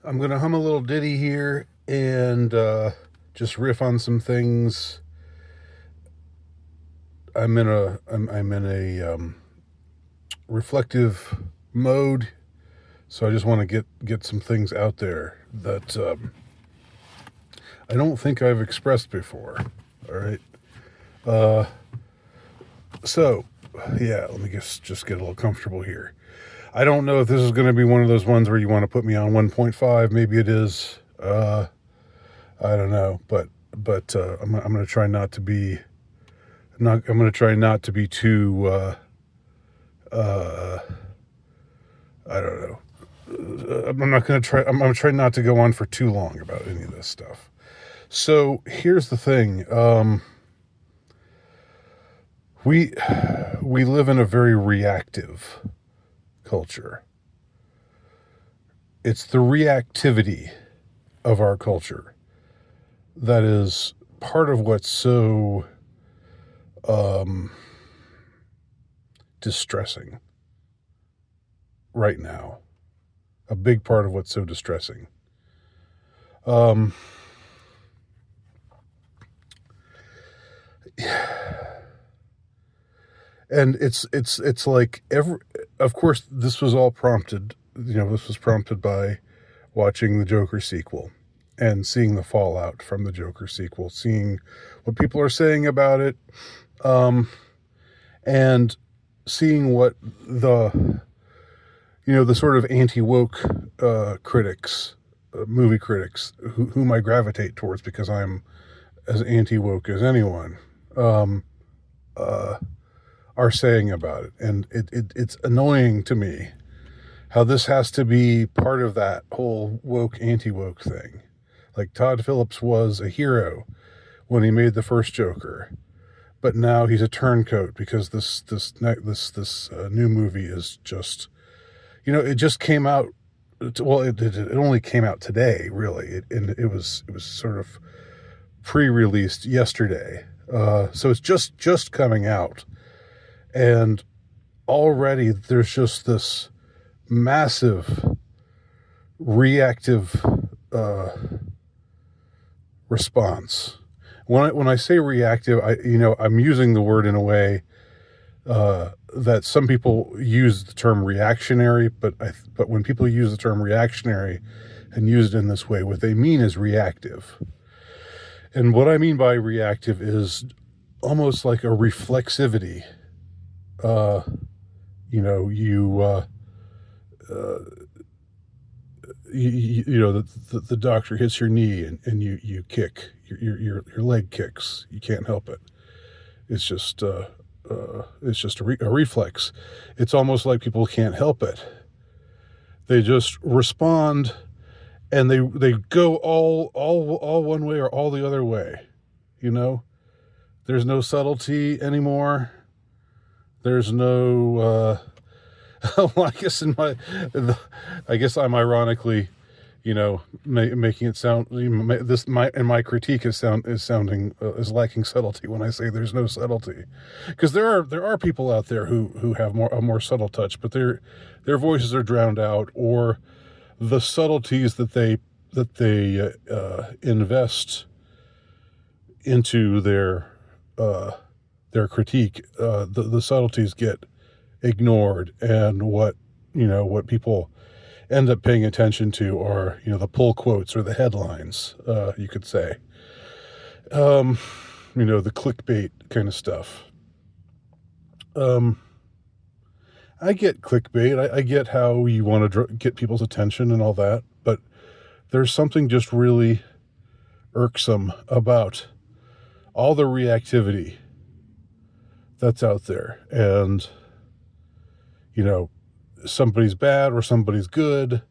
I'm going to hum a little ditty here and just riff on some things. I'm in a reflective mode, so I just want to get some things out there that I don't think I've expressed before. All right. Uh, so yeah, let me just get a little comfortable here. I don't know if this is going to be one of those ones where you want to put me on 1.5. Maybe it is. I don't know, but I'm going to try not to be not. I'm going to try not to be too. Uh, I don't know. I'm not going to try. I'm going to try not to go on for too long about any of this stuff. So here's the thing. We live in a very reactive culture. It's the reactivity of our culture that is part of what's so distressing right now. A big part of what's so distressing. Um, and it's like of course this was all prompted. This was prompted by watching the Joker sequel and seeing the fallout from the Joker sequel, seeing what people are saying about it, and seeing what the sort of anti-woke critics, movie critics, whom I gravitate towards because I'm as anti-woke as anyone, uh, are saying about it. And it's annoying to me how this has to be part of that whole woke, anti-woke thing. Like, Todd Phillips was a hero when he made the first Joker, but now he's a turncoat because this new movie is just, it just came out. Well, it only came out today, really, and it was sort of pre-released yesterday, so it's just coming out, and already there's just this massive reactive response. When I say reactive, I'm using the word in a way that some people use the term reactionary, but when people use the term reactionary and use it in this way, what they mean is reactive. And what I mean by reactive is almost like a reflexivity. The doctor hits your knee and you kick, your leg kicks. You can't help it. It's just a reflex. It's almost like people can't help it. They just respond, and they go all one way or all the other way. There's no subtlety anymore. There's no. Well, I guess I'm ironically, making it sound, my critique is sounding is lacking subtlety when I say there's no subtlety, because there are people out there who have a more subtle touch, but their voices are drowned out, or the subtleties that they invest into their critique, the subtleties get ignored, and what people end up paying attention to are the pull quotes or the headlines, you could say, the clickbait kind of stuff. I get clickbait. I get how you want to get people's attention and all that, but there's something just really irksome about all the reactivity that's out there. And somebody's bad or somebody's good.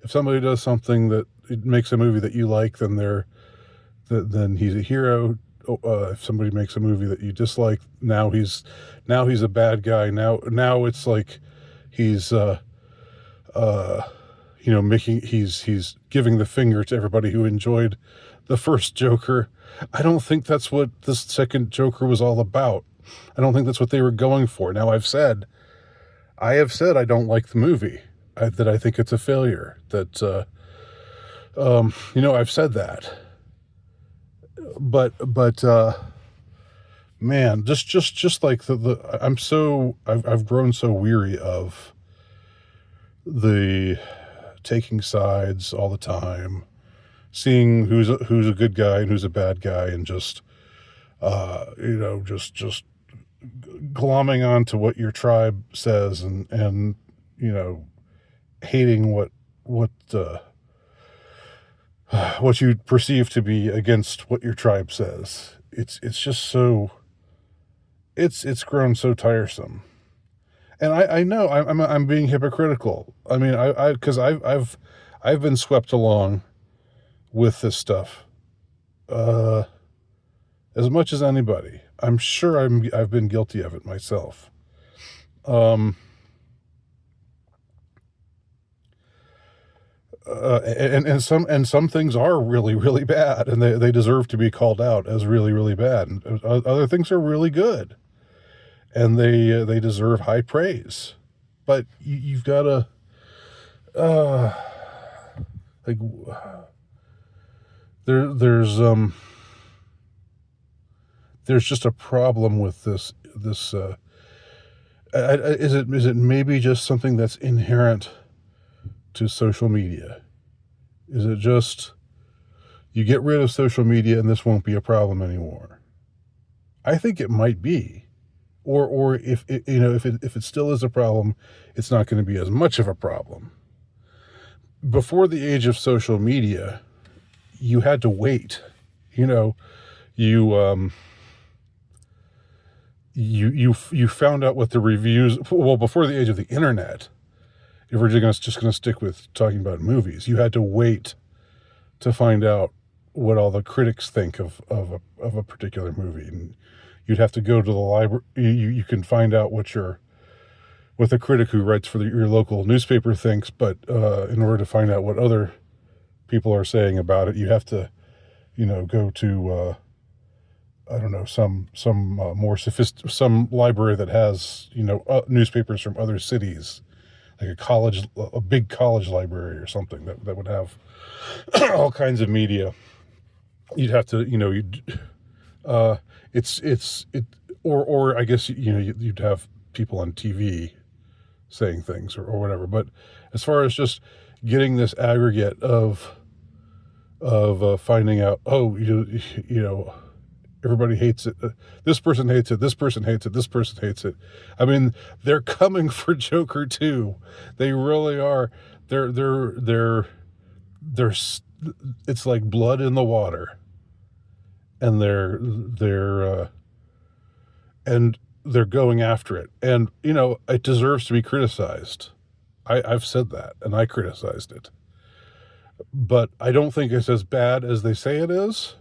If somebody does something that it makes a movie that you like, then he's a hero. If somebody makes a movie that you dislike, now he's a bad guy. Now it's like he's he's giving the finger to everybody who enjoyed the first Joker. I don't think that's what this second Joker was all about. I don't think that's what they were going for. Now, I have said I don't like the movie, that I think it's a failure, that I've said that, but man, just like I've grown so weary of the taking sides all the time, seeing who's a good guy and who's a bad guy, and just just glomming on to what your tribe says, and hating what you perceive to be against what your tribe says. It's just so it's grown so tiresome. And I know I'm being hypocritical. I mean, because I've been swept along with this stuff as much as anybody. I'm sure I've been guilty of it myself. And some things are really, really bad, and they deserve to be called out as really, really bad. And other things are really good, and they deserve high praise. But you've got to like there's just a problem with this. Is it maybe just something that's inherent to social media? Is it just you get rid of social media and this won't be a problem anymore? I think it might be, or if it still is a problem, it's not going to be as much of a problem. Before the age of social media, you had to wait. You you found out what the reviews. Well, before the age of the internet, if we're just going to stick with talking about movies, you had to wait to find out what all the critics think of a particular movie, and you'd have to go to the library. You can find out what the critic who writes for your local newspaper thinks, but in order to find out what other people are saying about it, you have to go to I don't know, some more some library that has newspapers from other cities, like a big college library or something that would have all kinds of media. You'd have to or I guess you'd have people on TV saying things or whatever. But as far as just getting this aggregate of finding out, everybody hates it. This person hates it. This person hates it. This person hates it. I mean, they're coming for Joker too. They really are. They're. It's like blood in the water, and they're going after it. And it deserves to be criticized. I've said that, and I criticized it. But I don't think it's as bad as they say it is.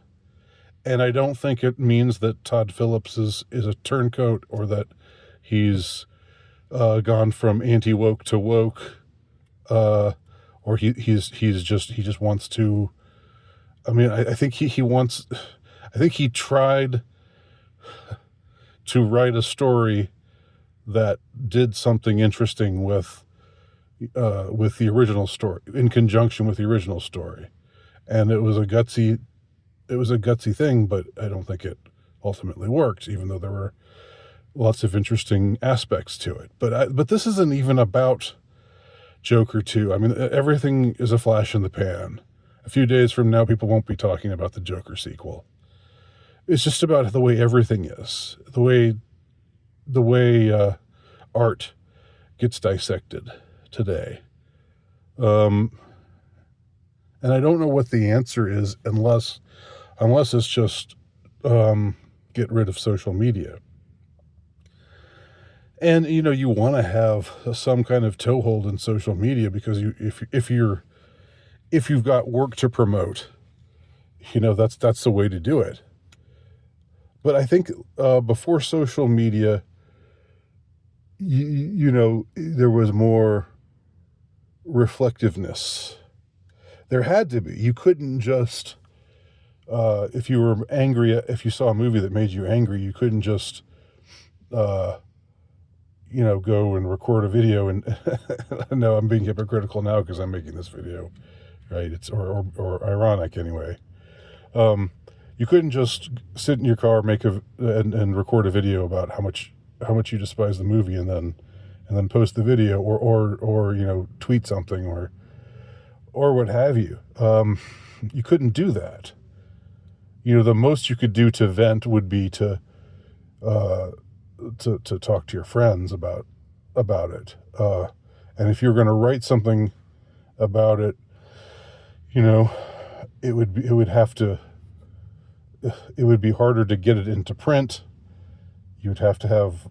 And I don't think it means that Todd Phillips is a turncoat, or that he's gone from anti-woke to woke, or he just wants to. I mean, I think he wants. I think he tried to write a story that did something interesting with the original story, in conjunction with the original story, and it was a gutsy thing, but I don't think it ultimately worked, even though there were lots of interesting aspects to it. But this isn't even about Joker 2. I mean, everything is a flash in the pan. A few days from now, people won't be talking about the Joker sequel. It's just about the way everything is, the way art gets dissected today. And I don't know what the answer is unless it's just get rid of social media. And you want to have some kind of toehold in social media, because if you've got work to promote, that's the way to do it. But I think before social media, there was more reflectiveness. There had to be. You couldn't just if you were angry, if you saw a movie that made you angry, you couldn't just go and record a video. And no, I'm being hypocritical now because I'm making this video right? It's or ironic anyway. You couldn't just sit in your car, and record a video about how much you despise the movie, and then post the video, or tweet something, or what have you. You couldn't do that. The most you could do to vent would be to talk to your friends about it. And if you're going to write something about it, it would be harder to get it into print. You'd have to have,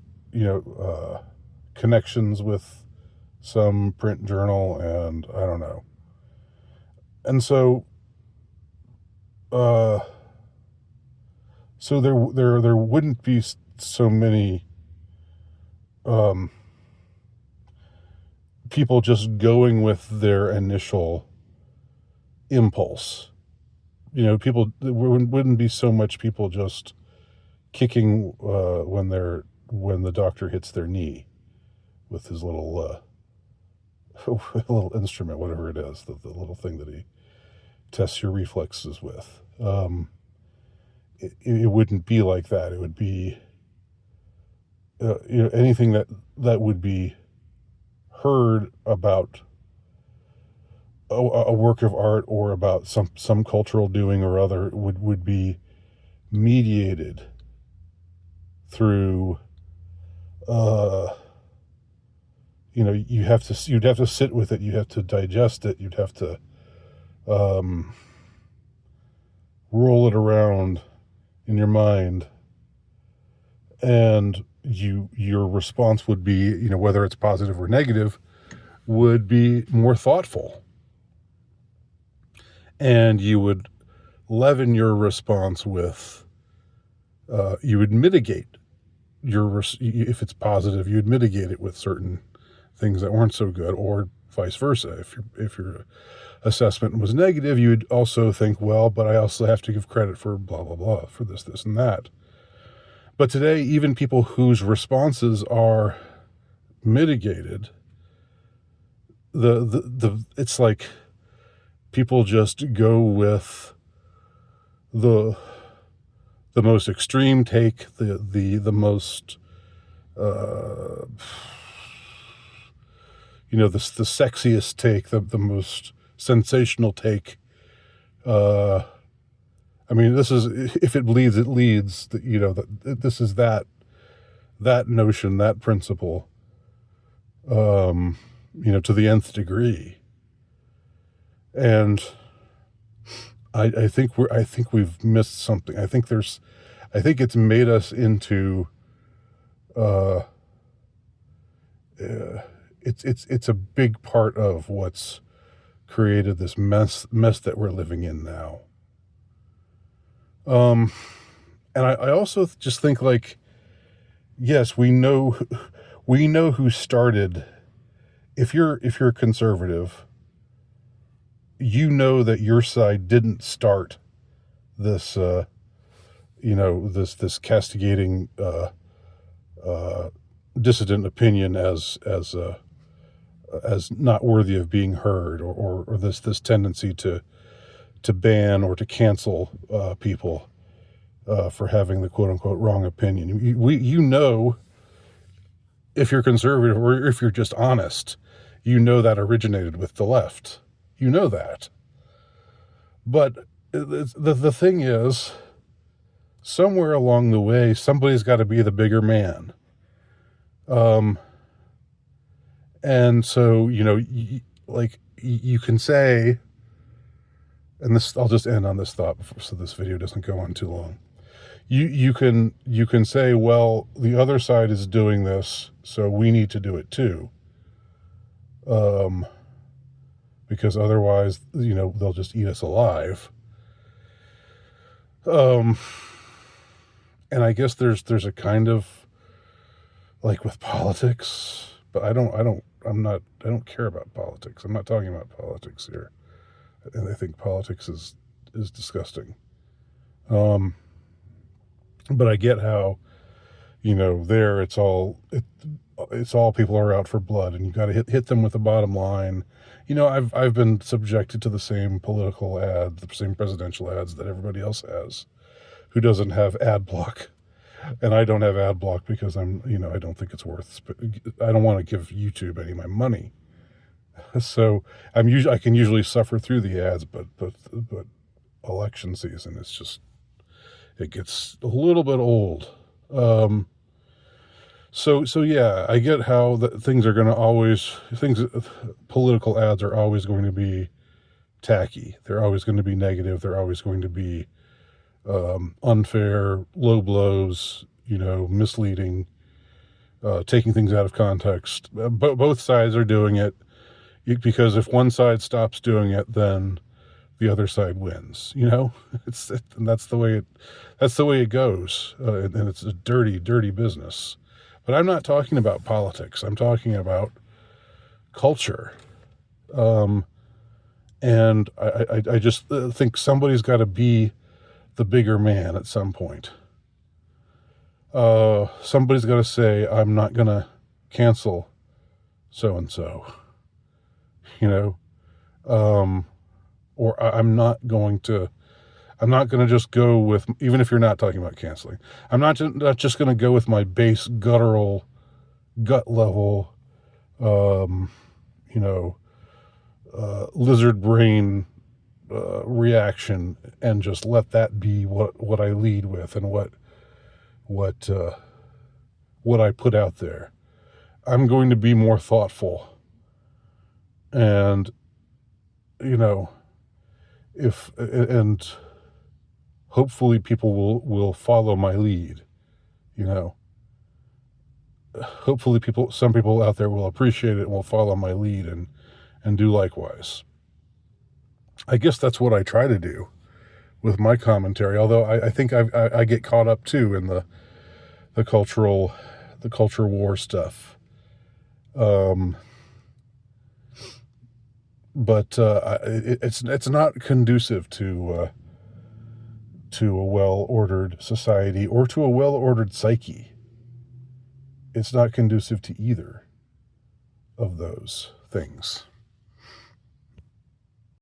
connections with some print journal, and I don't know. And so, there wouldn't be so many people just going with their initial impulse. People, there wouldn't be so much people just kicking when the doctor hits their knee with his little little instrument, whatever it is, the little thing that he tests your reflexes with. It wouldn't be like that. It would be anything that would be heard about a work of art, or about some cultural doing or other, would be mediated through you'd have to sit with it, you have to digest it, you'd have to roll it around in your mind, and your response would be, whether it's positive or negative, would be more thoughtful, and you would leaven your response with you would mitigate if it's positive, you'd mitigate it with certain things that weren't so good, or vice versa. If your assessment was negative, you'd also think, well, but I also have to give credit for blah blah blah, for this and that. But today, even people whose responses are mitigated, it's like people just go with the most extreme take, the most the sexiest take, the most sensational take. This is, if it bleeds, it leads. This is that notion, that principle, to the nth degree. And I think we've missed something. I think it's made us into it's a big part of what's created this mess that we're living in now. And I also just think, like, yes, we know who started. If you're conservative, that your side didn't start this this castigating dissident opinion as not worthy of being heard, or this tendency to ban or to cancel people for having the quote unquote wrong opinion. If you're conservative, or if you're just honest, that originated with the left. That. But the thing is, somewhere along the way, somebody's got to be the bigger man. And so, you can say, and this, I'll just end on this thought so this video doesn't go on too long. You can say, well, the other side is doing this, so we need to do it too. Because otherwise, they'll just eat us alive. And I guess there's a kind of, like, with politics, but I don't care about politics. I'm not talking about politics here. And I think politics is disgusting. But I get how, there it's all, it's all people are out for blood, and you got to hit them with the bottom line. You know, I've been subjected to the same political ads, the same presidential ads that everybody else has, who doesn't have ad block, and I don't have ad block because I don't think it's worth. I don't want to give YouTube any of my money, so I can usually suffer through the ads, but election season, it gets a little bit old. So yeah, I get how things are going to political ads are always going to be tacky. They're always going to be negative. They're always going to be unfair, low blows, misleading, taking things out of context. Both sides are doing it because if one side stops doing it, then the other side wins. And that's the way it goes, and it's a dirty, dirty business. But I'm not talking about politics. I'm talking about culture. And I just think somebody's got to be the bigger man at some point. Somebody's got to say, I'm not going to cancel so-and-so, or I'm not going to just go with, even if you're not talking about canceling, I'm not just going to go with my base guttural, gut level, lizard brain reaction and just let that be what I lead with and what I put out there. I'm going to be more thoughtful, and and hopefully people will follow my lead. Hopefully some people out there will appreciate it and will follow my lead and do likewise. I guess that's what I try to do with my commentary, although I think I get caught up too in the culture war stuff. But it's not conducive to a well-ordered society or to a well-ordered psyche. It's not conducive to either of those things.